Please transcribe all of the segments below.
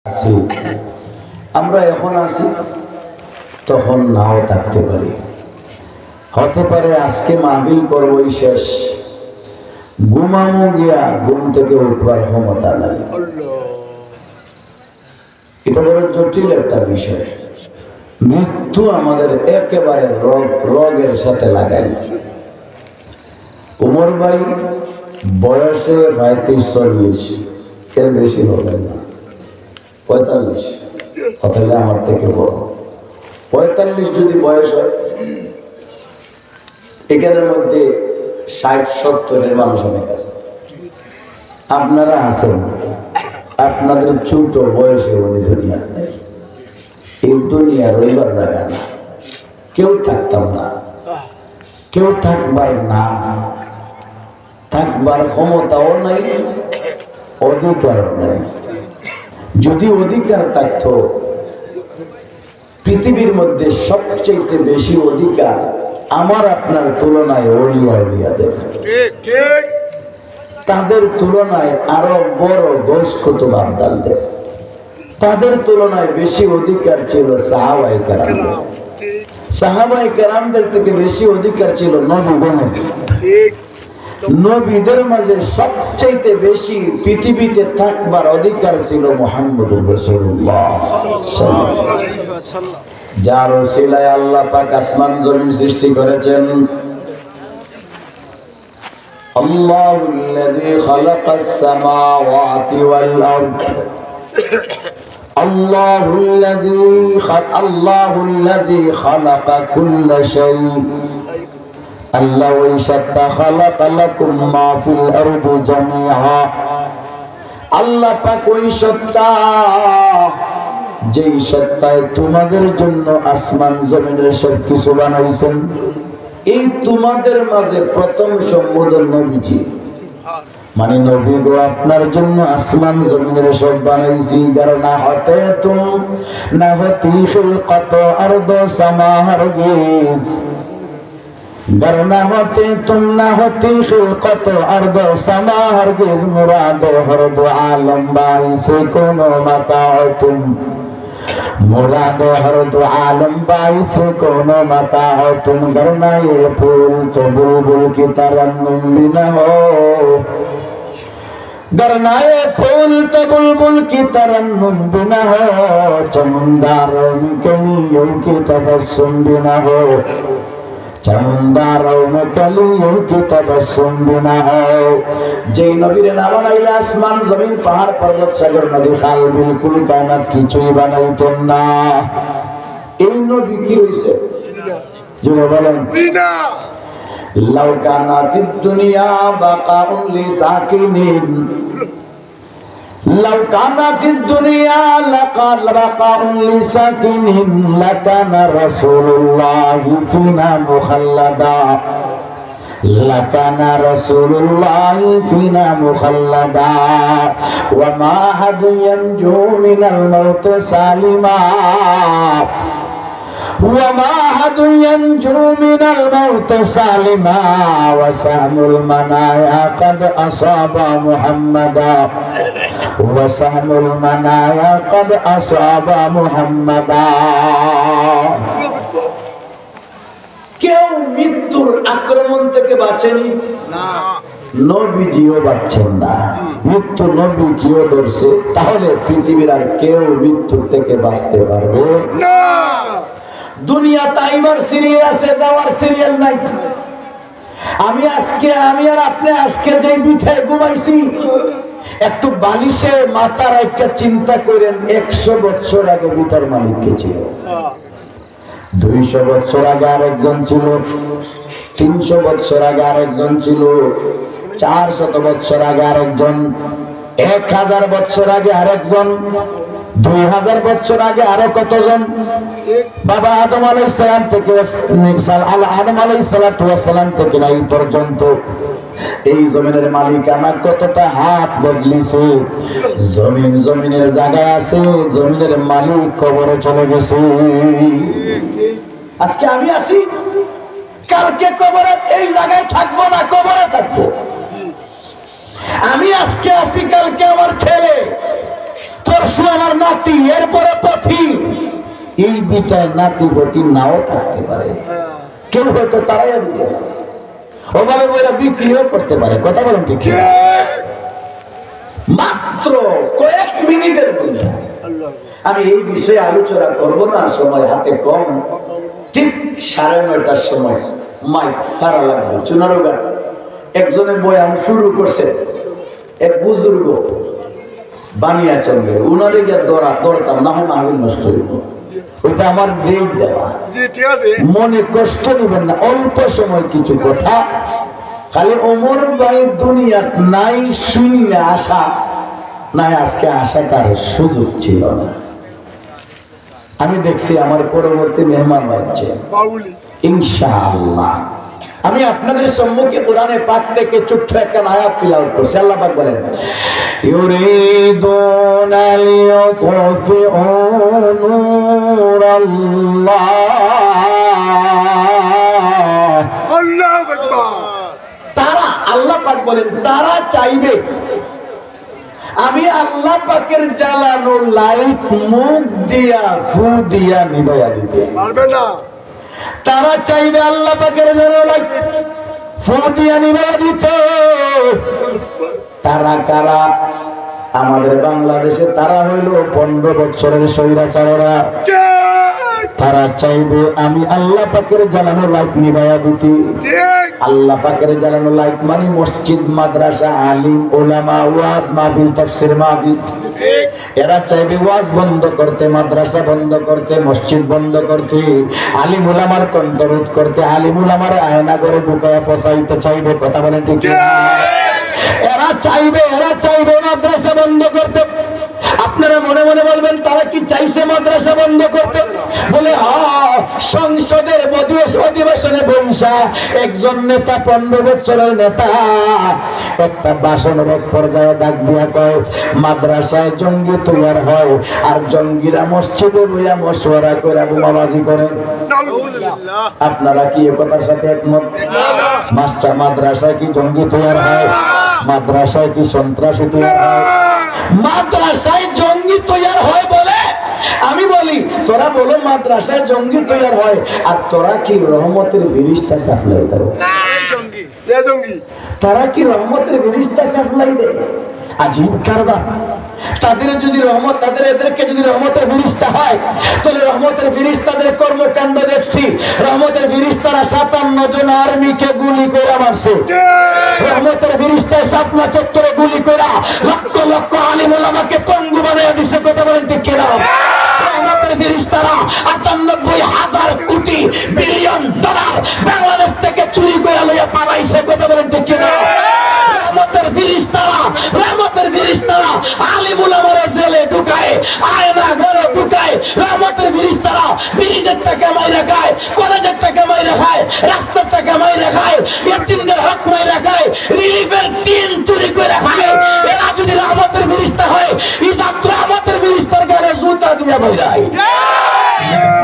আসি আমরা এখন আসি তখন নাও থাকতে পারি, হতে পারে আজকে মাহফিল করবই শেষ, ঘুমামো গিয়া ঘুম থেকে উঠবার ক্ষমতা নাই। এটা বড় জটিল একটা বিষয়। মৃত্যু আমাদের একেবারে রোগের সাথে লাগাই। উমর ভাই বয়সে 35-40 এর বেশি হবে না, 45 হলে আমার থেকে বড়। 45 যদি বয়স হয়, এখানের মধ্যে 60-70 মানুষ অনেক আছে। আপনারা আছেন, আপনাদের ছোট বয়সে উনি দুনিয়ার নেই। এই দুনিয়া রইবার জায়গা না, কেউ থাকতাম না, কেউ থাকবার না, থাকবার ক্ষমতাও নাই, অধিকারও নাই। যদি অধিকার থাকতো, পৃথিবীর মধ্যে সবচেয়ে বেশি অধিকার আমার আপনার তুলনায় ওলিয়া উলিয়াদের, তাদের তুলনায় আরো বড় গৌস কুতুব আবদালদের, তাদের তুলনায় বেশি অধিকার ছিল সাহাবায়ে কেরামদের, সাহাবায়ে কেরামদের থেকে বেশি অধিকার ছিল নবীগণের। নবীদের মাঝে সবচেয়ে বেশি পৃথিবীতে থাকবার অধিকার ছিল মুহাম্মদুর রাসূলুল্লাহ সাল্লাল্লাহু আলাইহি ওয়াসাল্লাম, যার ওসিলায় আল্লাহ পাক আসমান জমিন সৃষ্টি করেছেন। আল্লাহুল্লাযী খালাকাস সামাওয়াতি ওয়াল আরদ, আল্লাহুল্লাযী খালাকা কুল্লা শাই, আল্লাহ ওই সত্তা খালাকা লাকুম মা ফিল আরদি জামিআ, আল্লাহ পাক ওই সত্তা যেই সত্তায় তোমাদের জন্য আসমান জমিনের সব কিছু বানাইছেন। এই তোমাদের মাঝে প্রথম সম্বোধন নবীজি, মানে নবী গো আপনার জন্য আসমান জমিনের সব বানাইছি। যারা না হতে তুম না হতি কত আরদ সামা হারগিজ, গরনা হতে তুম না হতি কত আরদ সামা হারগিজ, মুরাদ হরদ আলম বাইসে কোনো মাকাতুম, মুরাদ হরদ আলম বাইসে কোনো মাকাতুম, গরনা ये फूल तो बुलबुल की तरन्नुम भी न हो, गरनाए फूल तो बुलबुल की तरन्नुम भी न हो, चमनदारों में कलियों की तबस्सुम भी न हो, चमनदारों में कलियों की तबस्सुम भी न हो। যেই নবীর না বানাইলে আসমান জমিন পাহাড় পর্বত সাগর নদী খাল বিলকুল কায়নাত কিছুই বানাইতেন না। এই নবী কি হইছে জোরে বলেন না। লাউ কানা ফিদ দুনিয়া বাকাউন লিসাকিনিন, লাউ কানা ফিদ দুনিয়া লাকাল বাকাউন লিসাকিনিন, লাকানা রাসূলুল্লাহি ফিনা মুখাল্লাদা, লাকানা রাসূলুল্লাহি ফিনা মুখাল্লাদা, ওয়া মা আহাদুন ইয়ানজু মিনাল মাউত সালিমা, وما أحد ينجو من الموت سالما، وسهم المنايا قد أصاب محمدا، وسهم المنايا قد أصاب محمدا। কেউ মৃত্যুর আক্রমণ থেকে বাঁচেনি না, নবীজিও বাঁচছেন না। মৃত্যু নবী কিও ধরছে, তাহলে পৃথিবীর আর কেউ মৃত্যু থেকে বাঁচতে পারবে না। দুনিয়া তাইবার সিরিয়াল আছে, যাওয়ার সিরিয়াল নাই। আমি আর আপনি আজকে যে বিঠায় ঘুমাইছি, একটু বালিশে মাথার একটা চিন্তা করেন, 100 বছর আগে বিটার মালিক কে ছিল, 200 বছর আগে আরেকজন ছিল, 300 বছর আগে আরেকজন ছিল, 400 বছর আগে আরেকজন, 1000 বছর আগে আরেকজন, 2000 বছর আগে আরো কতজন। বাবা আদম আলাইহিস সালাম থেকে আদম আলাইহিস সালাম থেকে এই পর্যন্ত এই জমিনের মালিকানা কতটা হাত বদলিছে। জমিনের জায়গায় আছে, জমিনের মালিক কবরে চলে গেছে। আজকে আমি আসি, কালকে কবরে এই জায়গায় থাকবো না, কবরে থাকবো। আমি আজকে আসি, কালকে আমার ছেলে পরশু আমার নাতি, এরপরে পথি। এই বিটায় নাতি পতি নাও থাকতে পারে, কেউ হয়তো তারাই দিতে পারে, ওভাবে বইরা বিক্রিও করতে পারে। কথা বলেন ঠিক? মাত্র কয়েক মিনিটের দুনিয়া। আমি এই বিষয়ে আলোচনা করব না, সময় হাতে কম। ঠিক 9:30টার সময় মাইক সারা লাগবে চুনারোগা। একজনের বয়ান শুরু করছে, এক বুজুর্গ বানিয়াচন্দ্রের, উনারে গিয়ে দৌড়াতাম না হয় মাহফিল নষ্ট হইব। ওইটা আমার ডেট দেওয়া, মনে কষ্ট নেবেন না। অল্প সময় কিছু কথা, খালি ওমর ভাই দুনিয়াত নাই শুনিয়ে আসা নাই, আজকে আসাটার সুযোগ ছিল না। আমি দেখছি আমার পরবর্তী মেহমান হচ্ছে ইনশাআল্লাহ। আমি আপনাদের সম্মুখে কোরআনে পাক থেকে ছোট্ট একটা আয়াত তিলাওয়াত করছি। আল্লাহ পাক বলেন, ইউরিদুনা লিয়ুতফিউ নূরাল্লাহ। আল্লাহু আকবার। তারা, আল্লাহ পাক বলেন, তারা চাইবে আমি আল্লাহ পাকের জ্বালানো লাইট মুখ দিয়া ফু দিয়া নিভাইয়া দিতে পারবে না। তারা চাইবে আল্লাহ পাকের জ্বালানো লাইট ফু দিয়া নিভাইয়া দিতে। তারা কারা? আমাদের বাংলাদেশে তারা হইল 15 বছরের স্বৈরাচাররা। তারা চাইবে আমি আল্লাহ পাকের জ্বালানো লাইট নিভাইয়া দিতে। আল্লাহ পাকের জ্বালানো লাইট মানে মসজিদ, মাদ্রাসা, আলিম, ওলামা, ওয়াজ মাহফিল, তাফসীর মাহফিল। এরা চাইবে ওয়াজ বন্ধ করতে, মাদ্রাসা বন্ধ করতে, মসজিদ বন্ধ করতে, আলিম ওলামার কণ্ঠরোধ করতে, আলিম ওলামার আয়না করে ঢুকায়া ফসাইতে চাইবে। কথা বলেন ঠিক? এরা চাইবে মাদ্রাসা বন্ধ করতে। আপনারা মনে মনে বলবেন তারা কি চাইছে মাদ্রাসা বন্ধ করতে? বলে সংসদের অধিবেশনে বৈশা একজন নেতা, 15 বছরের নেতা, একটা ভাষণের এক পর্যায়ে ডাক দিয়া কয়, মাদ্রাসায় জঙ্গি তৈয়ার হয় আর জঙ্গিরা মসজিদে বইয়া মশওয়ারা করে বোমাবাজি করে। আপনারা কি এ কথার সাথে একমত? মাস্টার, মাদ্রাসায় কি জঙ্গি তৈয়ার হয়? মাদ্রাসায় কি সন্ত্রাসী তৈয়ার হয়? মাদ্রাসায় জঙ্গি তৈয়ার হয় বলে আমি বলি, তোরা বলো মাদ্রাসায় জঙ্গি তৈয়ার হয়, আর তোরা কি রহমতের ফেরেশতা সাপ্লাই দাও? তারা কি রহমতের ফেরেশতা সাপ্লাই দেয়? আজীব কারবার। তাদের যদি রহমত, এদেরকে যদি রহমতের ফেরেশতা হয়, তাহলে রহমতের ফেরেশতাদের কর্মকাণ্ড দেখছি। রহমতের ফেরেশতারা 57 জন আর্মিকে গুলি করে মারছে। রহমতের ফেরেশতায় শাপলা চত্বরে গুলি করে লক্ষ লক্ষ আলিম ওলামাকে পঙ্গু বানিয়ে দিছে। কথা বলেন ঠিক কিনা? রহমতের ফেরেশতারা 98,000 কোটি বিলিয়ন ডলার বাংলাদেশ থেকে চুরি করে লইয়া পালাইছে। কথা বলেন ঠিক কিনা? রহমতের ফেরেশতারা আলিম ওলামারে জেলে ঢুকায়, আয়না ঘরে ঢুকায়। রহমতের ফেরেশতারা ব্রিজের টাকা মাইরা খায়, কলেজের টাকা মাইরা খায়, রাস্তার টাকা মাইরা খায়, ইতিমদের হক মাইরা খায়, রিলিফের টিন চুরি করে খায়। এরা যদি রহমতের ফেরেশতা হয়, ইজাত রহমতের ফেরেশতার গালে জুতা দিয়া বইরায়।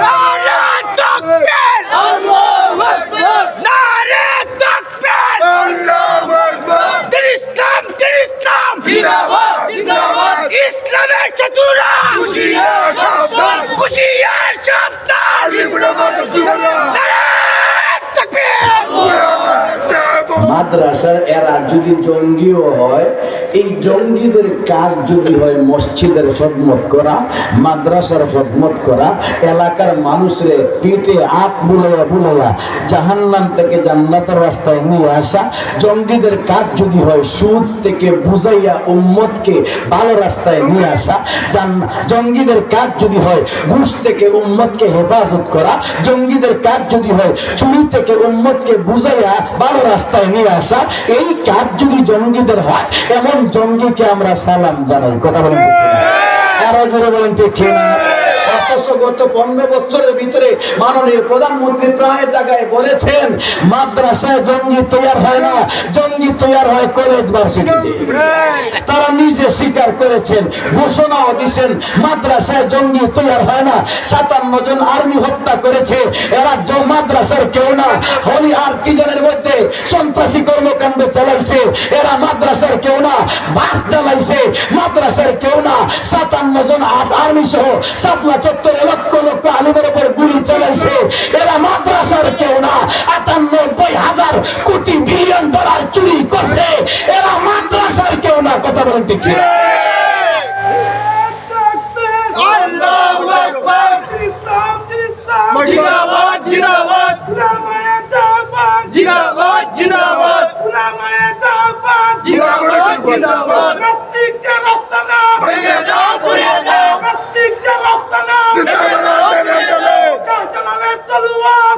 নারে তাকবীর! আল্লাহু আকবার! নারে তাকবীর! আল্লাহু আকবার! ইসলাম জিন্দাবাদ! জিন্দাবাদ! ইসলামের চতুরা হুঁশিয়ার সাবধান! হুঁশিয়ার সাবধান! নারে তাকবীর! মাদ্রাসার এরা যদি জঙ্গিও হয়, এই জঙ্গিদের কাজ যদি হয় মসজিদের খেদমত করা, মাদ্রাসার খেদমত করা, এলাকার মানুষের পেটে আপ বুলাইয়া জাহান্নাম থেকে জান্নাতের রাস্তায় নিয়ে আসা। জঙ্গিদের কাজ যদি হয় সুদ থেকে বুঝাইয়া উম্মতকে ভালো রাস্তায় নিয়ে আসা। জঙ্গিদের কাজ যদি হয় ঘুষ থেকে উম্মতকে হেফাজত করা। জঙ্গিদের কাজ যদি হয় চুরি থেকে উম্মতকে বুঝাইয়া ভালো রাস্তায় নিয়ে আসা। এই কাজ যদি জঙ্গিদের হয়, এমন জঙ্গিকে আমরা সালাম জানাই। কথা বলেন, আরো জোরে বলেন ঠিক কিনা? অথচ গত 15 বছরের ভিতরে মাননীয় প্রধানমন্ত্রী প্রায় জায়গায় বলেছেন মাদ্রাসায় জঙ্গি তৈরি হয় না, জঙ্গি তৈরি হয় কলেজ ভার্সিটিতে। তারা নিজে স্বীকার করেছেন, ঘোষণাও দিয়েছেন মাদ্রাসায় জঙ্গি তৈরি হয় না। 57 জন আর্মি হত্যা করেছে, এরা মাদ্রাসার কেউ না। হলি আর্টিজানের মধ্যে সন্ত্রাসী কর্মকাণ্ড চালাইছে, এরা মাদ্রাসার কেউ না। বাস চালাইছে, মাদ্রাসার কেউ না। 57 জন আর্মি সহ শাপলা চত্বরে লক্ষ লক্ষ আলিমের উপর গুলি চালাইছে, এরা মাদ্রাসার কেউ না। 98,000 কোটি বিলিয়ন ডলার চুরি করছে, এরা মাদ্রাসার কেউ না। কথা বলেন ঠিক কি? আল্লাহু আকবার। জিন্দাবাদ জিন্দাবাদ জিন্দাবাদ জিন্দাবাদ জিন্দাবাদ জিন্দাবাদ। নাস্তিকদের রাস্তা না ভেঙে দাও, ঘুরিয়ে দাও। নাস্তিকদের রাস্তা না ভেঙে দাও, ঘুরিয়ে দাও। কারজালালের তলোয়ার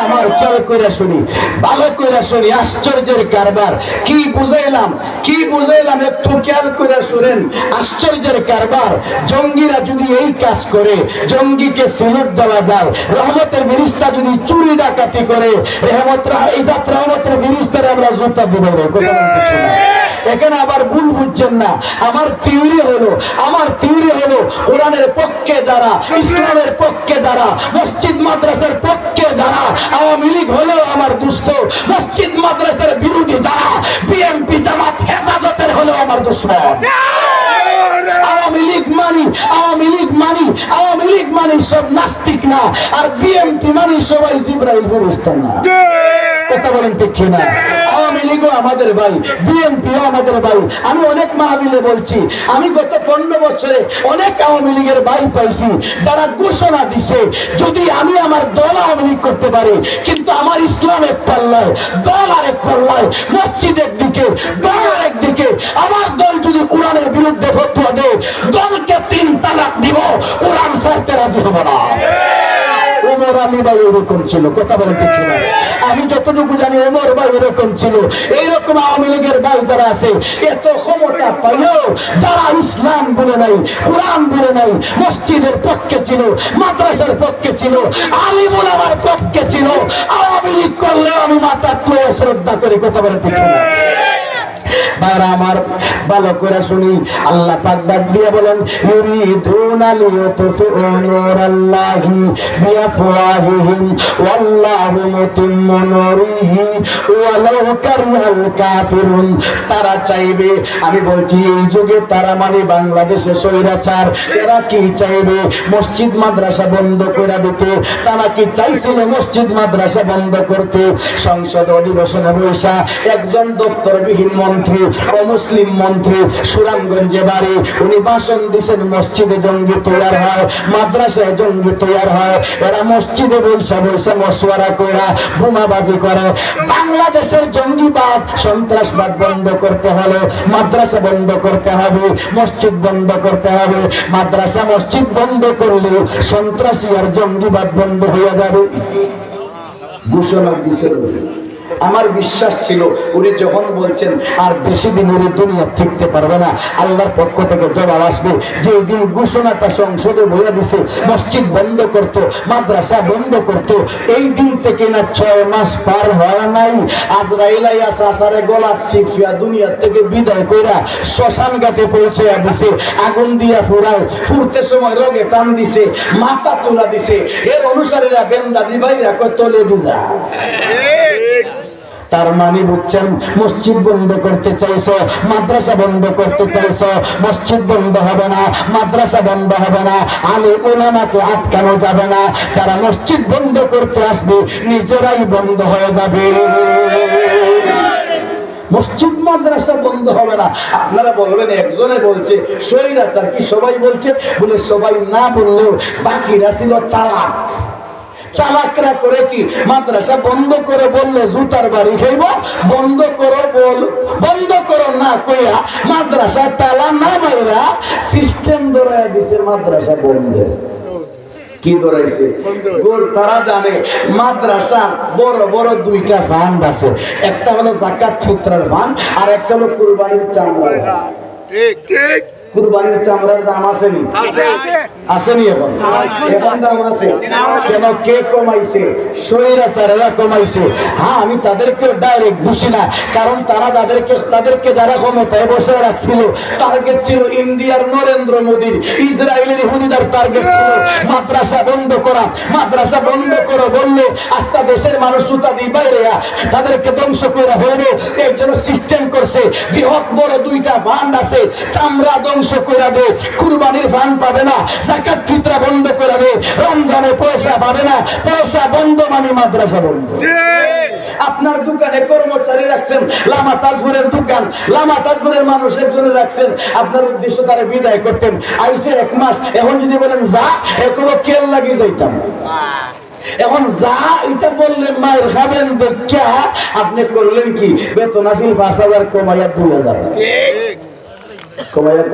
আমার খেয়াল করে শুনি, ভালো করে শুনি, আশ্চর্যের কারবার। কি বুঝাইলাম, কি বুঝাইলাম একটু খেয়াল করে শুনেন। আশ্চর্যের কারবার। জঙ্গিরা যদি এই কাজ করে, জঙ্গিকে সিলেট দেওয়া যায়। রহমতের ফেরেশতা যদি চুরি ডাকাতি করে, এই যাত্রা রহমতের ফেরেশতারে আমরা জুতা দিব। এখানে আবার ভুল বুঝছেন না। আমার থিওরি হলো কোরআনের পক্ষে যারা, ইসলামের পক্ষে যারা, মসজিদ মাদ্রাসার পক্ষে যারা, আওয়ামী লীগ হলেও আমার দুষ্ট, মসজিদ মাদ্রাসার বিরোধী যারা, বিএনপি জামাত হেফাজতের হলেও আমার দুশ্মন। আওয়ামী লীগ মানি সব নাস্তিক না, আর বিএনপি মানি সবাই জিবরাইল ফেরেশতা না। কথা বলেন ঠিক না? আওয়ামী লীগও আমাদের ভাই, বিএনপিও আমাদের ভাই। আমি অনেক মাহফিলে বলছি, আমি গত 15 বছরে অনেক আওয়ামী লীগের ভাই পাইছি যারা ঘোষণা দিছে যদি আমি আমার দল আওয়ামী লীগ করতে পারি, কিন্তু আমার ইসলাম এক পাল্লায়, দল আরেক পাল্লায়, মসজিদ একদিকে, দল আরেকদিকে। আমার দল যদি কোরআনের বিরুদ্ধে ফতোয়া দেয়, দলকে 3 তালাক দিব, কোরআন ছাড়তে রাজি হব না। ওমর আলী ভাই এরকম ছিল। কথা বলে দেখি না, আমি যতটুকু জানি ওমর ভাই এরকম ছিল। এইরকম আওয়ামী লীগের ভাই যারা আছে, এত ক্ষমতা পাইও যারা ইসলাম বলে নাই, কোরআন বলে নাই, মসজিদের পক্ষে ছিল, মাদ্রাসার পক্ষে ছিল, আলিম ওলামার পক্ষে ছিল, আওয়ামী লীগ করলেও আমি মাথা তুলে শ্রদ্ধা করি। কথা বলে দেখি না ভাইরা আমার, ভালো করে শুনি। আল্লাহ পাক ডাক দিয়ে বলেন, ইউরিদুনা লিয়ুতফিউ নূরাল্লাহি বিআফওয়াহিহিম ওয়াল্লাহু মুতিম্মু নূরিহি ওয়ালাউ কারিহাল কাফিরুন। তারা চাইবে, আমি বলছি এই যুগে তারা মানে বাংলাদেশে স্বৈরাচার, এরা কি চাইবে? মসজিদ মাদ্রাসা বন্ধ করে দিতে। তারা কি চাইছিল মসজিদ মাদ্রাসা বন্ধ করতে? সংসদ অধিবেশনে বৈশা একজন দফতরবিহীন মন্ত্রী, অমুসলিম মন্ত্রী, সুরামগঞ্জে বাড়ি, উনি ভাষণ দিচ্ছেন মসজিদে জঙ্গি তৈরি হয়, মাদ্রাসায় জঙ্গি তৈরি হয়। এরা মসজিদে বৈশা বৈশা মশওয়ারা করে বোমাবাজি করে। বাংলাদেশের জঙ্গিবাদ সন্ত্রাসবাদ বন্ধ করতে হলে মাদ্রাসা বন্ধ করতে হবে, মসজিদ বন্ধ করতে হবে। মাদ্রাসা মসজিদ বন্ধ করলে সন্ত্রাসী আর জঙ্গিবাদ বন্ধ হয়ে যাবে। ঘোষণা দিয়েছেন। আমার বিশ্বাস ছিল উনি যখন বলছেন আর বেশি দিন উনি দুনিয়া টিকতে পারবে না, আল্লাহর পক্ষ থেকে জবাব আসবে। যে দিন ঘোষণাটা সংসদে বলে দিছে মসজিদ বন্ধ করত, মাদ্রাসা বন্ধ করত, এই দিন থেকে না 6 মাস পার হয় নাই, আজরাইল আইয়া সাসারে গলা চিপা দুনিয়া থেকে বিদায় কইরা শ্মশান ঘাটে পৌঁছে দিছে। আগুন দিয়া ফুরায়, ফুরতে সময় রোগে টান দিছে, মাথা তুলা দিছে। এর অনুসারীরা বেন্দা দিবাইরা কয় তলে বিজা। তার মানে বুঝছেন, মসজিদ বন্ধ করতে চাইছো, মাদ্রাসা বন্ধ করতে চাইছো, মসজিদ বন্ধ হবে না, মাদ্রাসা বন্ধ হবে না, আলেম ওলামাকে আটকানো যাবে না। যারা মসজিদ বন্ধ করতে আসবে নিজেরাই বন্ধ হয়ে যাবে। মসজিদ মাদ্রাসা বন্ধ হবে না। আপনারা বলবেন একজনে বলছে স্বৈরাচার, কি সবাই বলছে? বলে সবাই না বললেও বাকিরা ছিল চালাক। চালাকরা করে কি, মাদ্রাসা বন্ধ করে বললে জুতার বাড়ি খাইব, বন্ধ করো না কইয়া মাদ্রাসা তালা না মাইরা সিস্টেম ধরাইয়া দিছে মাদ্রাসা বন্ধের। কি ধরাইছে? তারা জানে মাদ্রাসা বড় বড় 2টা ফান্ড আছে, একটা হলো যাকাত ফিতরার ফান্ড আর একটা হলো কুরবানির চাঁদা। ঠিক ঠিক। কুরবানির চামড়ার দাম আসেনি? আসেনি? এখন দাম আছে। কেন? কে কমাইছে? স্বৈরাচারেরা কমাইছে। হ্যাঁ, আমি তাদেরকে ডাইরেক্ট বুঝি না, কারণ তারা তাদেরকে যারা ক্ষমতায় বসে রাখছিল, টার্গেট ছিল ইন্ডিয়ার নরেন্দ্র মোদীর, ইসরায়েলের ইহুদিদের টার্গেট ছিল মাদ্রাসা বন্ধ করা। মাদ্রাসা বন্ধ করো বললে আস্থা দেশের মানুষ জুতা দিয়ে বাইরে তাদেরকে ধ্বংস করে হইবে। এই জন্য সিস্টেম করছে, বৃহৎ বড় দুইটা ফান্ড আছে, চামড়া ধ্বংস করে দে, কুরবানির ফান্ড পাবে না, যাকাত ফিতরা বন্ধ করে দে, রমজানে পয়সা পাবে না, পয়সা বন্ধ মানে মাদ্রাসা বন্ধ। আপনার দোকানে কর্মচারী রাখছেন, লামা তাজপুরের দোকান, লামা তাজপুরের মানুষের জন্য রাখছেন, আপনার উদ্দেশ্য তারা বিদায় করতেন, আইসে 1 মাস, এখন যদি বলেন যা, এখনো কেল লাগিয়ে যাইতাম। এখন যা এটা বললেন মায়ের খাবেন দেখা আপনি করলেন কি? বেতন আসিল 5,000, কমাইয়া 2,000 কমাইয়া।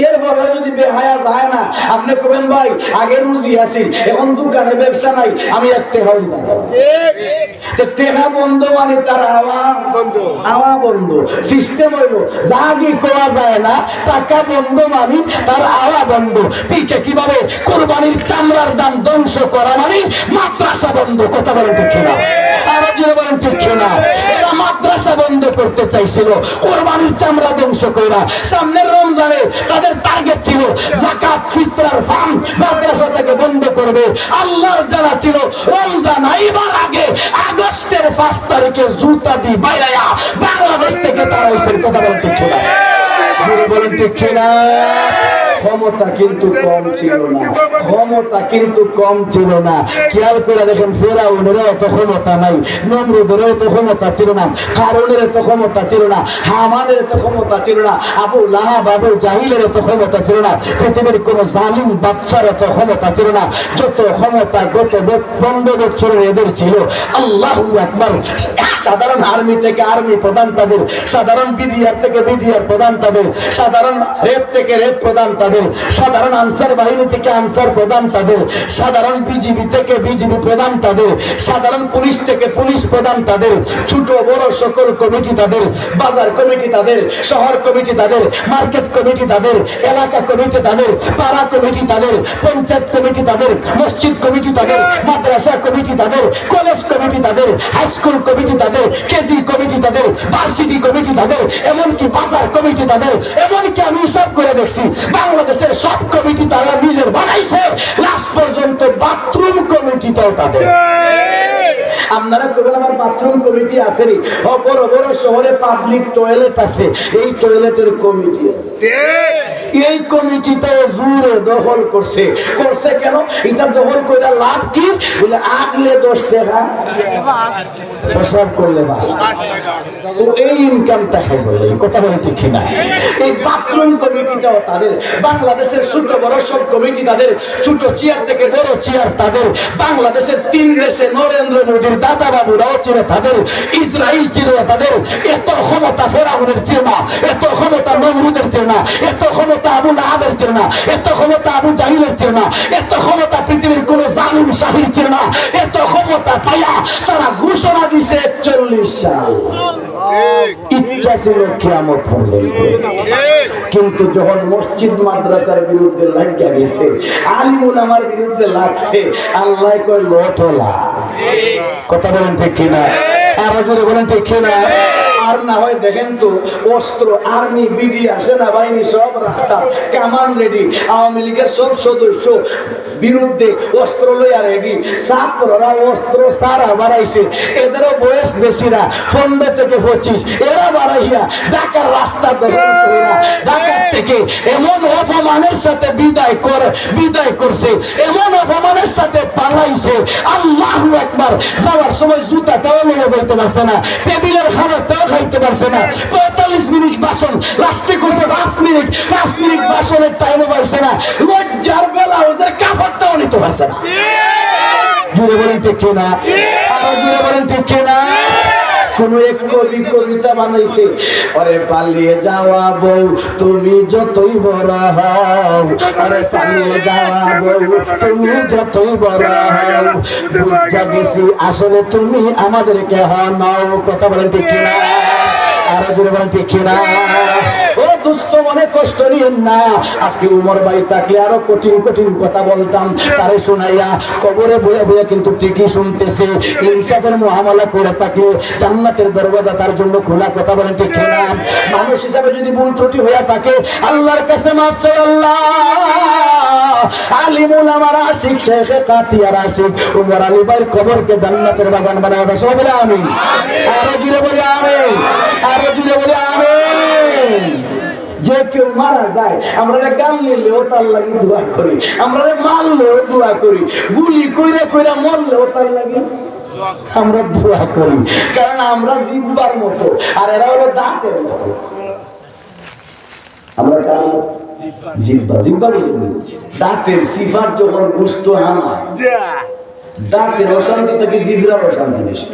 এরপরে যদি বেহায়া যায় না, আপনি কবেন ভাই আগে রুজি আসিল, এখন দোকানে ব্যবসা নাই, আমি 1 টাকাও দিতাম। টেকা বন্ধ মানে তার আওয়া বন্ধ। সিস্টেম হইল যা কি করা যায় না, টাকা বন্ধ মানে তার আওয়া বন্ধ। ঠিক কিভাবে কোরবানির চামড়ার দাম ধ্বংস করা মানে মাদ্রাসা বন্ধ। কথা বলেন ঠিক না? আরো জোরে বলেন ঠিক না? এরা মাদ্রাসা বন্ধ করতে চাইছিল, কোরবানির চামড়া ধ্বংস করা। সামনের রমজানে তাদের টার্গেট ছিল যাকাত ফিতরার ফান্ড মাদ্রাসা থেকে বন্ধ করবে। আল্লাহর জানা ছিল রমজান আইবার আগে আগস্টের 5 তারিখে জুতা দিয়ে বাইরায়া বাংলাদেশ থেকে তারা এসে। কথা বলেন ঠিক না? জোরে বলেন ঠিক না? ক্ষমতা কিন্তু কম ছিল না, ক্ষমতা কিন্তু কম ছিল না। খেয়াল করে দেখেন, ফেরাউনেরও এত ক্ষমতা নাই, নমরুদেরও এত ক্ষমতা ছিল না, কারুনের এত ক্ষমতা ছিল না, হামানের এত ক্ষমতা ছিল না, আবু লাহাব আবু জাহিলের এত ক্ষমতা ছিল না, পৃথিবীর কোন জালিম বাদশার এত ক্ষমতা ছিল না। যত ক্ষমতা গত 15 বছরের এদের ছিল। আল্লাহু আকবার। সাধারণ আর্মি থেকে আর্মি প্রধান তাদের, সাধারণ বিডিআর থেকে বিডিআর প্রধান তাদের, সাধারণ রেপ থেকে রেপ প্রধান তাদের, সাধারণ আনসার বাহিনী থেকে আনসার প্রধান তাদের, সাধারণ বিজিবি থেকে বিজিবি প্রধান তাদের, সাধারণ পুলিশ থেকে পুলিশ প্রধান তাদের, ছোট বড় সকল কমিটি তাদের, বাজার কমিটি তাদের, শহর কমিটি তাদের, মার্কেট কমিটি তাদের, এলাকা কমিটি তাদের, পাড়া কমিটি তাদের, পঞ্চায়েত কমিটি তাদের, মসজিদ কমিটি তাদের, মাদ্রাসা কমিটি তাদের, কলেজ কমিটি তাদের, হাই স্কুল কমিটি তাদের, কেজি কমিটি তাদের, ভার্সিটি কমিটি তাদের, এমনকি বাজার কমিটি তাদের, এমনকি আমি সব করে দেখছি বাংলাদেশের সব কমিটি তারা নিজের বানাইছে। লাস্ট পর্যন্ত বাথরুম কমিটিটাও তাদের। আপনারা কেবল আমার বাথরুম কমিটি আসেনি, বড় বড় শহরে পাবলিক টয়লেট আছে, এই টয়লেটের কমিটি আছে। এই কমিটিটাও জোরে দখল করছে। কেন? এটা দখল করে লাভ কি? বলে আগলে 10 টাকা, প্রসাব করলে 5 টাকা, এই ইনকামটা বলে। কথা বলে ঠিক না? এই বাথরুম কমিটিটাও তাদের। বাংলাদেশের ছোট বড় সব কমিটি তাদের, ছোট চেয়ার থেকে বড় চেয়ার তাদের। বাংলাদেশের 3 দেশে নরেন্দ্র মোদীর দাদা বাবুরাও ছিল তাদের, ইসরায়েল ছিল তাদের। এত ক্ষমতা ফেরাউনের ছিল না, এত ক্ষমতা নমরুদের ছিল না, এত ক্ষমতা আবু লাহাবের ছিল না, এত ক্ষমতা আবু জাহিলের ছিল না, এত ক্ষমতা পৃথিবীর কোন জালিম শাহীর ছিল না। এত ক্ষমতা পাইয়া তারা ঘোষণা দিছে 41 সাল। ইচ্ছা ছিল কিয়ামত পর্যন্ত, কিন্তু যখন মসজিদ মাদ্রাসার বিরুদ্ধে লাগিয়া গেছে, আলিম উলামার বিরুদ্ধে লাগছে, আল্লাহ কয় লটলা। কথা বলেন ঠিক কিনা? আরো জোরে বলেন ঠিক কিনা? আর না হয় দেখেন তো, অস্ত্র আর্মি বিডিআর সেনাবাহিনী সব রাস্তা কামান রেডি, আওয়ামী লীগের সব সদস্য বিরুদ্ধে অস্ত্র লইয়া রেডি, ছাত্ররা অস্ত্র সারা বাড়াইছে। এদেরও বয়স বেশি না, 15 থেকে 25, এরা বাড়াইয়া ঢাকার রাস্তা দখল করিয়া ঢাকার থেকে এমন অপমানের সাথে বিদায় করছে, এমন অপমানের সাথে পালাইছে। আল্লাহু আকবার। যাওয়ার সময় জুতাটাও নিয়ে যাইতে পারছে না, টেবিলের খাবারটাও খাইতে পারছে না। 45 মিনিট ভাষণ, লাস্টে করছে 5 মিনিট ভাষণের টাইমও পারছে না। লজ্জার বেলা ওদের কাপড়টাও নিতে পারছে না। জুড়ে বলেন ঠিক কিনা? আরো জুড়ে বলেন ঠিক কিনা? কোন এক কবি কবিতা বানাইছে, আরে পালিয়ে যাওয়া বউ তুমি যতই বড় হও, আরে পালিয়ে যাওয়া বউ তুমি যতই বড় হও, বুঝা গেছি আসলে তুমি আমাদেরকে নাও। কথা বলেন ঠিক কিনা? আরো জোরে বলেন ঠিক কিনা? ও দুস্থ মনে কষ্ট নিয়েন না। আজকে উমর ভাই থাকলে আরো কঠিন কঠিন কথা বলতাম, তারে শোনাইয়া কবরে বয়ে বয়ে কিন্তু ঠিকই শুনতেছে। ইনসাফের মুআমালা করে থাকলে জান্নাতের দরজা তার জন্য খোলা, কথা বলেন ঠিক কিনা? মানুষ হিসাবে যদি ভুল ত্রুটি হয়ে থাকে আল্লাহর কাছে মাফ চাই। আল্লাহ আলিমুল আমার আশিক শেখে কাতিয়ার আশিক উমর আলী ভাইয়ের কবরকে জান্নাতের বাগান বানায় দাও। সবাই বলে আমিন। আরো জুড়ে বলে আমিন, আরো জুড়ে বলে আমিন। যে কেউ মারা যায় আমরা গান নিলেও তার লাগি দোয়া করি, আমরা মারলেও দোয়া করি, গুলি কইরা কইরা মরলেও তার লাগি আমরা দোয়া করি, কারণ আমরা জিব্বার মতো আর এরা হলো দাঁতের মতো। আমরা কার জিব্বা, জিব্বা দাঁতের সিফার যখন গুস্ত আনা দাঁতের অশান্তি থেকে জিব্রার অশান্তি বেশি।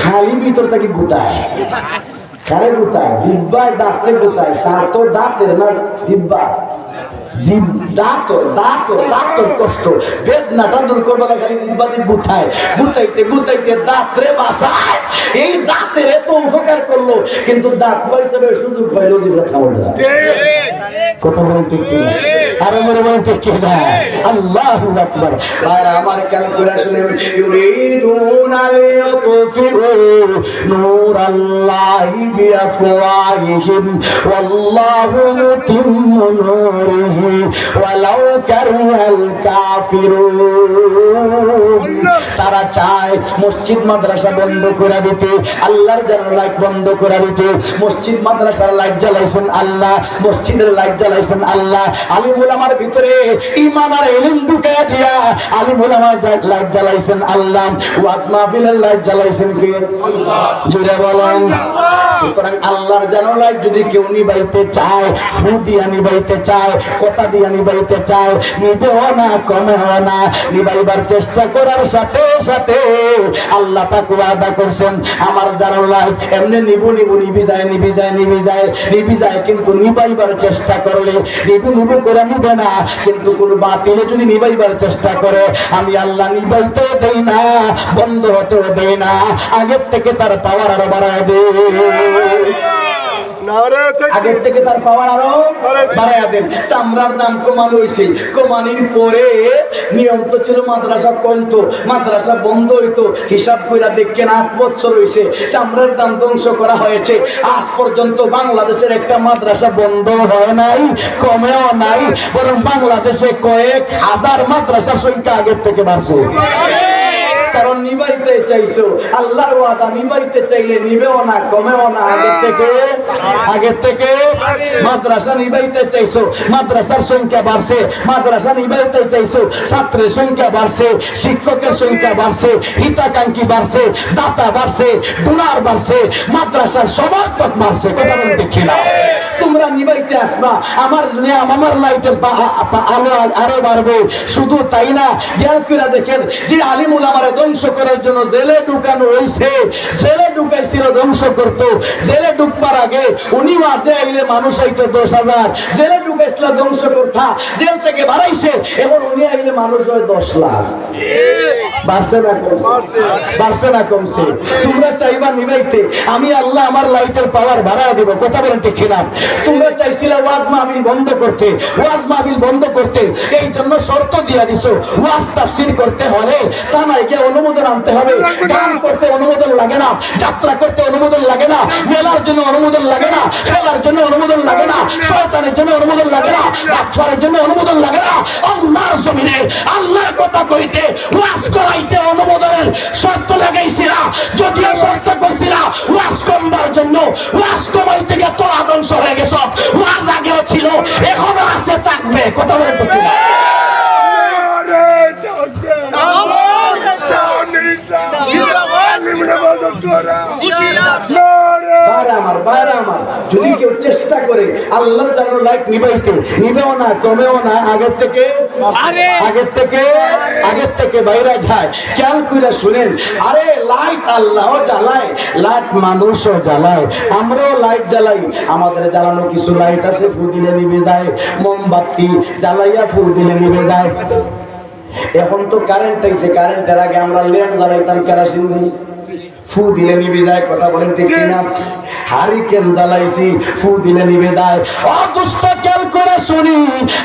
খালি ভিতর থেকে গুতায়, খারে গুতায়, জিব্বায় দাঁতরে গুতায়। সার তো দাঁতের না জিব্বা, দাঁতর কষ্ট বেদনাটা দূর করবে না, খালি জিব্বাতে গুতায়, গুতাইতে গুতাইতে দাঁতরে বাসায়। এই দাঁতের এত উপকার করলো, কিন্তু দাঁত হিসাবে সুযোগ পাইলো জিব্বা খাওয়ার দ্বারা। কথা বলেন ঠিক কিনা? আরো মনে বলেন ঠিক কিনা? আল্লাহু আকবার। আর আমার ক্যালকুলেশনে ইউরিদুনা লিয়াতফিউ নূরাল্লাহি বিআফওয়াহিহিম ওয়াল্লাহু মুতিম্মু নূরিহি ওয়ালাউ কারিহাল কাফিরুন। তারা চায় মসজিদ মাদ্রাসা বন্ধ করে দিতে, আল্লাহর জানার লাইট বন্ধ করে দিতে। মসজিদ মাদ্রাসার লাইট জ্বালাইছেন আল্লাহ, মসজিদের লাইট জ্বালাইছেন আল্লাহ। আলিম উলামার ভিতরে ঈমান আর ইলম ঢুকায়া দিয়া আলিম উলামার লাইট জ্বালাইছেন আল্লাহ, ওয়াজ মাহফিলের লাইট জ্বালাইছেন কে? আল্লাহ। জোরে বলেন। সুতরাং আল্লাহর জানার লাইট যদি কেউ নিবাইতে চায়, ফু দিয়া নিবাইতে চায়, কথা দিয়া নিবাইতে চায়, নিবেও না কমেও না, নিবাইবার চেষ্টা করার সাথে সাথে আল্লাহ পাক ওয়াদা করছেন আমার জানার লাইট এমনি নিবু নিবু নিবি যায়, নিবি যায়, নিবি যায়, নিবি যায়, কিন্তু নিবাইবার চেষ্টা করলে নিবু নিবু করে নিবে না। কিন্তু কোন বাতিলে যদি নিবাইবার চেষ্টা করে আমি আল্লাহ নিবাইতেও দেই না, বন্ধ হতেও দেই না, আগের থেকে তার পাওয়ার আরো বাড়ায় দেয়, আগের থেকে তার পাওয়ার আরো বাড়াইয়া দেন। চামড়ার দাম কমানো হয়েছে, কমানির পরে নিয়ম তো ছিল মাদ্রাসা কমতো, মাদ্রাসা বন্ধ হইতো, হিসাব কইরা দেখেন 8 বছর হয়েছে চামড়ার দাম ধ্বংস করা হয়েছে। আজ পর্যন্ত বাংলাদেশের একটা মাদ্রাসা বন্ধ হয় নাই, কমেও নাই, বরং বাংলাদেশে কয়েক হাজার মাদ্রাসার সংখ্যা আগের থেকে বাড়ছে। কারণ নিবাইতে চাইছো, আল্লাহর ওয়াদা নিবাইতে চাইলে নিবেও না কমেও না, আগের থেকে মাদ্রাসা নিবাইতে চাইছো, মাদ্রাসার সংখ্যা বাড়ছে, মাদ্রাসা নিবাইতে চাইছো, ছাত্রের সংখ্যা বাড়ছে, শিক্ষকের সংখ্যা বাড়ছে, হিতাকাঙ্ক্ষী বাড়ছে, দাতা বাড়ছে, ডোনার বাড়ছে, মাদ্রাসার সমর্থক বাড়ছে। কথা বলতে দেখি না তোমরা নিবাইতে আসবা, আমার লাইটের আলো আরো বাড়বে। শুধু তাই না, জ্ঞান করে দেখেন যে আলিম উলামারে ধ্বংস করার জন্য জেলে ঢুকানো হয়েছে, জেলে ঢুকাইছিল ধ্বংস করতো। জেলে ঢুকবার আগে উনি মাসে আইলে মানুষ হইতো 10,000, জেলে ঢুকাইছিল ধ্বংস করতা, জেল থেকে বাড়াইছে, এবং উনি আইলে মানুষ হয় 10 লাখ। বাড়ছে না কমছে? বাড়ছে না কমছে? তোমরা চাইবা নিবাইতে, আমি আল্লাহ আমার লাইটের পাওয়ার বাড়ায় দেব। কথা বলেন ঠিক কিনা? তোমরা চাইছিলে ওয়াজ মাহফিল বন্ধ করতে, ওয়াজ মাহফিল বন্ধ করতে, এই জন্য শর্ত দিয়া দিছো ওয়াজ তাফসীর করতে হলে থানায় গিয়ে অনুমোদন আনতে হবে। গান করতে অনুমোদন লাগে না, যাত্রা করতে অনুমোদন লাগে না, মেলার জন্য অনুমোদন লাগে না, খেলার জন্য অনুমোদন লাগে না, শয়তানের জন্য অনুমোদন লাগে না, বাচ্চাদের জন্য অনুমোদন লাগে না। আল্লাহর জমিনে আল্লাহর কথা কইতে ওয়াজ করাইতে অনুমোদনের শর্ত লাগাইছিলা, যদিও শর্ত করছিলা ওয়াজ কমবার জন্য, ওয়াজ কমাইতে গিয়ে তোরা ধ্বংস হয়ে গেছ। ওয়াজ আগেও ছিল, এখনো আছে, থাকবে। কথা বলে তো কিনা? যদি কেউ চেষ্টা করে আল্লাহর জানো লাইট নিবাইতে, নিবেও না কমেও না, আগের থেকে বাইরে যায়। খেয়াল করে শুনেন, আরে লাইট আল্লাহ জ্বালায়, লাইট মানুষও জ্বালায়, আমরাও লাইট জ্বালাই। আমাদের জ্বালানো কিছু লাইট আছে, ফু দিলে নিভে যায়, মোমবাতি জ্বালাইয়া ফু দিলে নিভে যায়। এখন তো কারেন্ট আইছে, কারেন্টের আগে আমরা ল্যাম্প জ্বালাইতাম কেরোসিন দিয়ে, ফু দিলে নিভে যায়, কথা বলেন ঠিক কিনা? হারিকেন জ্বালাইছি, ফু দিলে নিভে যায়। অদুষ্ট খেয়াল করে শুনি,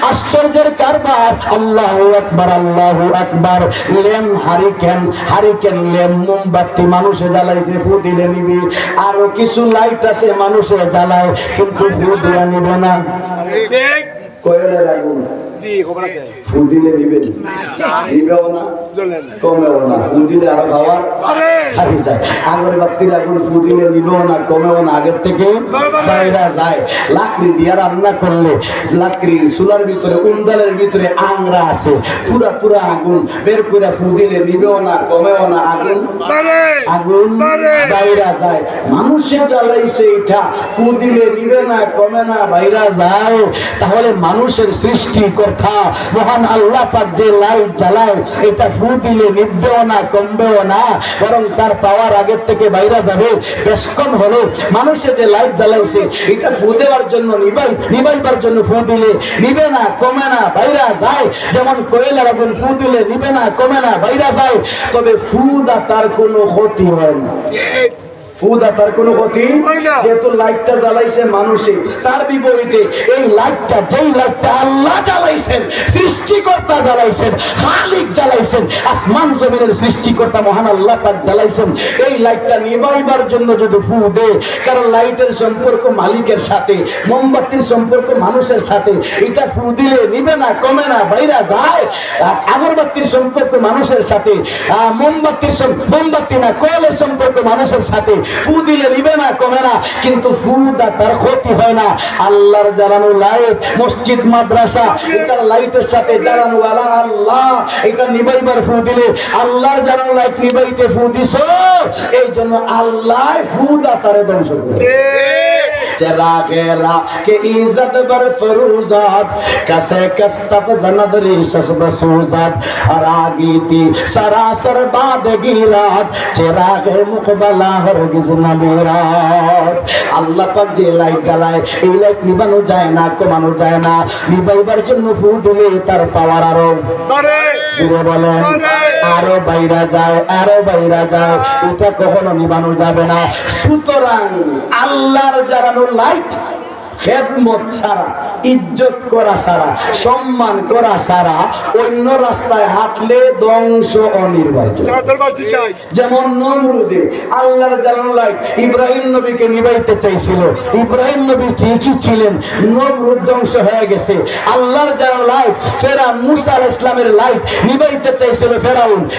আশ্চর্যের কারবার। আল্লাহু আকবার, আল্লাহু আকবার। লেম হারিকেন লেম মোমবাতি মানুষে জ্বালাইছে, ফু দিলে নিবি। আরো কিছু লাইট আছে মানুষে জ্বালায়, কিন্তু ফু দিয়ে নিবে না। ঠিক কয়লার আগুন জি খবর আছে ফু দিলে নিবেন, নিবেও না, চলেন কমেও না। ফু দিলে আরো খাওয়ার আরে হারিয়ে যায়। আগরবাতির আগুন ফু দিলে নিবেও না, কমেও না, আগের থেকে বাইরে যায়। লাকড়ি দিয়ে রান্না করলে লাকড়ির চুলার ভিতরে উন্দালের ভিতরে আংরা আছে, তুরা তুরা আগুন বের করে ফু দিলে নিবেও না, কমেও না, আগুন আগুন বাইরা যায়। মানুষে জ্বালাইছে এটা, ফু দিলে নিবে না, কমে না, বাইরা যায়। তাহলে মানুষের সৃষ্টিকর্তা মহান আল্লাহ পাক যে লাইট জ্বালায়, এটা ফু দিলে নিবেও না, কমবেও না, বরং তার পাওয়ার আগের থেকে বাইরা যাবে। বেশকম হলো মানুষে যে লাইট জ্বালাইছে, এটা ফু দেওয়ার জন্য নিবাইবার জন্য ফু দিলে নিবে না, কমে না, বাইরা যায়। যেমন কয়লার আগুন ফু দিলে নিবে না, কমে না, বাইরা যায়। তবে ফু দা তার কোনো ক্ষতি হয় না। ফুদা তার কোনো ক্ষতি, যেহেতু লাইটটা জ্বালাইছে মানুষে, তার বিপরীতে এই লাইটটা, যেই লাইটটা আল্লাহ জ্বালাইছেন, সৃষ্টিকর্তা জ্বালাইছেন, খালিক জ্বালাইছেন, আসমান জমিনের সৃষ্টিকর্তা মহান আল্লাহ পাক জ্বালাইছেন, এই লাইটটা নিভাইবার জন্য যদি ফু দে, কারণ লাইটের সম্পর্ক মালিকের সাথে, মোমবাতির সম্পর্ক মানুষের সাথে, এটা ফু দিলে নিবে না, কমে না, বাইরা যায়। আগরবাতির সম্পর্ক মানুষের সাথে, মোমবাতি না কয়লার সম্পর্ক মানুষের সাথে, ফু দিলে নিবে না, কমে না, কিন্তু ফু দা তার ক্ষতি হয় না। আল্লাহর জ্বালানো লাইট, মসজিদ মাদ্রাসা, এটার লাইটের সাথে জ্বালানো ওয়ালা আল্লাহ, এটা নিবাইবার ফু দিলে আল্লাহর জ্বালানো লাইট নিবাইতে ফু দিছ, এই জন্য আল্লাহ ফু দা তারে ধ্বংস করে। चरागेरा के इज्जत बर फरूजात कैसे कस्तब जनदरी शस्ब सूजात हरागी थी सरासर बादगी रात चिरागे मुकबला हरगिज नबीरात। আল্লাহ পাক যে লাইট জ্বালায়, এই লাইট নিবানো যায় না, কমানো যায় না। নিবাইবার জন্য ফু দিলে তার পাওয়ার আরো জুড়ে বলেন আরো বাইরা যায়, আরো বাইরা যায়। এটা কখনো নিবানো যাবে না। সুতরাং আল্লাহর জ্বালানো লাইট খেদমত ছাড়া, ইজ্জত করা ছাড়া, সম্মান করা ছাড়া অন্য রাস্তায় হাঁটলে ধ্বংস অনিবার্য। যেমন নমরুদে আল্লাহর জ্বালানো লাইট ইব্রাহিম নবীকে নিবাইতে চাইছিল, ইব্রাহিম নবী ঠিকই ছিলেন, নমরুদ ধ্বংস হয়ে গেছে। আল্লাহর জ্বালানো লাইট ফেরাউন, মুসা আলাইহিস সালামের লাইট নিবাইতে চাইছিল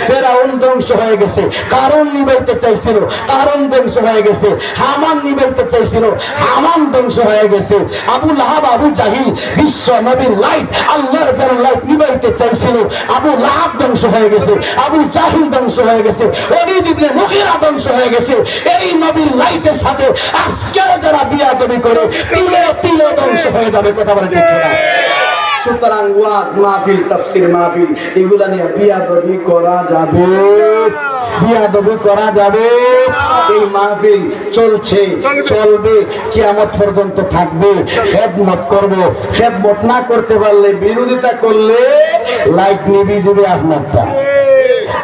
ফেরাউন ধ্বংস হয়ে গেছে। কারণ নিবাইতে চাইছিল, কারণ ধ্বংস হয়ে গেছে। হামান নিবাইতে চাইছিল, হামান ধ্বংস হয়ে গেছে। আবু লাহাব, আবু জাহিল বিশ্ব নবীর লাইট, আল্লাহর জ্বালানো লাইট নিবাইতে চাইছিল, আবু লাহাব ধ্বংস হয়ে গেছে, আবু জাহিল ধ্বংস হয়ে গেছে, ওলীদ ইবনে মুগীরা ধ্বংস হয়ে গেছে। এই নবীর লাইটের সাথে আজকে যারা বিয়াদবি করে, তিলে তিলে ধ্বংস হয়ে যাবে। কথা বলে ঠিক না? সুতরাং ওয়াজ মাহফিল, তাফসীর মাহফিল, এগুলা নিয়ে বিয়াদবি করা যাবে, বিয়াদবি করা যাবে। এই মাহফিল চলছে, চলবে, কিয়ামত পর্যন্ত থাকবে। খেদমত করব, খেদমত না করতে পারলে, বিরোধিতা করলে লাইট নিভে যাবে আপনারটা,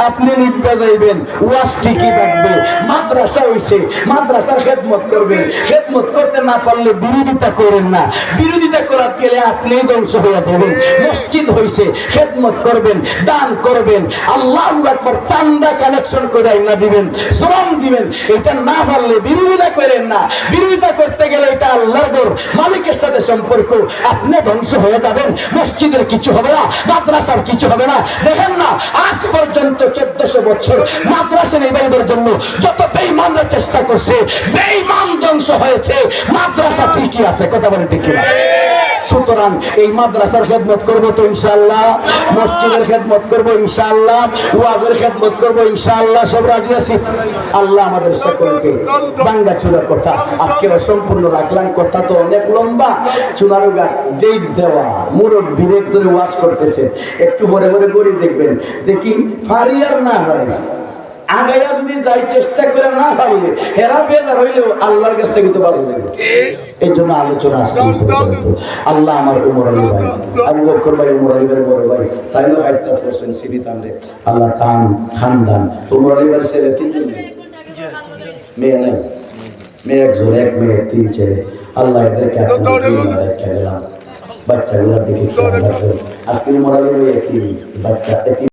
আপনি নিভে যাইবেন। ওয়াজ ঠিকই থাকবে। মাদ্রাসা হইছে, মাদ্রাসার খেদমত করবেন, খেদমত করতে না পারলে বিরোধিতা করেন না, বিরোধিতা করার গেলে আপনি ধ্বংস হয়ে যাবেন। মসজিদ হইছে, খেদমত করবেন, দান করবেন, আল্লাহু আকবার, চান্দা কালেকশন করে আইনা দিবেন, শ্রম দিবেন। এটা না পারলে বিরোধিতা করেন না, বিরোধিতা করতে গেলে এটা আল্লাহর ঘর, মালিকের সাথে সম্পর্ক, আপনি ধ্বংস হয়ে যাবেন। মসজিদের কিছু হবে না, মাদ্রাসার কিছু হবে না। দেখেন না, আজ পর্যন্ত 1400 বছর মাদ্রাসা নির্মাণের জন্য যত বেঈমানরা চেষ্টা করছে, বেঈমান ধ্বংস হয়েছে, মাদ্রাসা ঠিকই আছে। কথা বলেন ঠিক কিনা? সুতরাং এই মাদ্রাসার খেদমত করব তো ইনশাআল্লাহ, মসজিদের খেদমত করব ইনশাআল্লাহ, ওয়াজের খেদমত করব ইনশাআল্লাহ। সব রাজি আছি? আল্লাহ আমাদের সকলকে বাঙ্গা চুলার কথা আজকে অসম্পূর্ণ রাখলাম। কথা তো অনেক লম্বা, চুনারুগা ডেট দেওয়া, মুরব্বীর একজনে ওয়াজ করতেছে, একটু পরে পরে গড়ি দেখবেন, দেখি ফারিয়ার না হয়, আগাইয়া যদি যাই চেষ্টা করে না পারলে হেরা বেজার হইলেও আল্লাহর কাছ থেকে তো বাঁচা যাবে। এই জন্য আলোচনা আজকে আল্লাহ আমার উমর আলী ভাই, আবু বকর ভাই, উমর আলী ভাই বড় ভাই, তাইলে হাইতা হোসেন সিবি তামরে, আল্লাহ তান খানদান উমর আলী ভাই ছেলে তিনজন মেয়ে নাই, মেয়ে একজন, এক মেয়ে, 3 ছেলে। আল্লাহ এদেরকে রেখে গেলাম। বাচ্চাগুলোর দিকে খেয়াল রাখবেন। আজকে মরালি বাচ্চা